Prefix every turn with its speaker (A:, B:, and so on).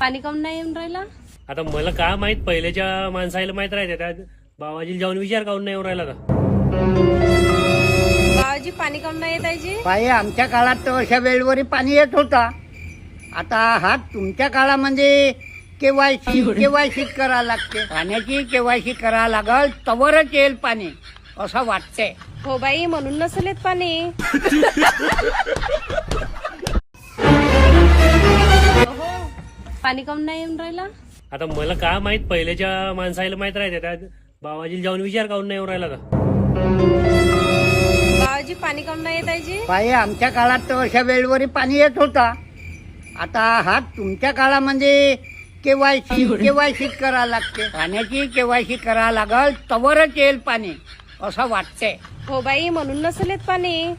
A: पाणी काऊन नाही येऊन राहिला?
B: आता मला काय माहित, पहिल्याच्या माणसाला माहित राहते. त्या बाबाजीला जाऊन विचार काऊन नाही येऊन राहिला का.
A: बाबाजी पाणी काऊन नाही येत आहे?
C: पाय आमच्या काळात तर अशा वेळेवरही पाणी येत होता. आता हा तुमच्या काळामध्ये केवायसी करा लागते. पाण्याची केवायसी करा लागल तवरच येईल पाणी असं वाटतंय.
A: हो बाई, म्हणून नसेल येत पाणी. हो, पाणी काऊन नाही येऊन राहिला?
B: आता मला काय माहित, पहिल्याच्या माणसाला माहित राहते. त्या बाबाजीला जाऊन विचार काऊन नाही येऊन राहिला का.
A: बाबाजी पाणी काऊन नाही येत आहे?
C: पाय आमच्या काळात तर अशा वेळेवरही पाणी येत होता. आता हा तुमच्या काळामध्ये केवायसी करा लागते. पाण्याची केवायसी करा लागल तवरच येईल पाणी असं वाटतंय.
A: हो बाई, म्हणून नसेल येत पाणी.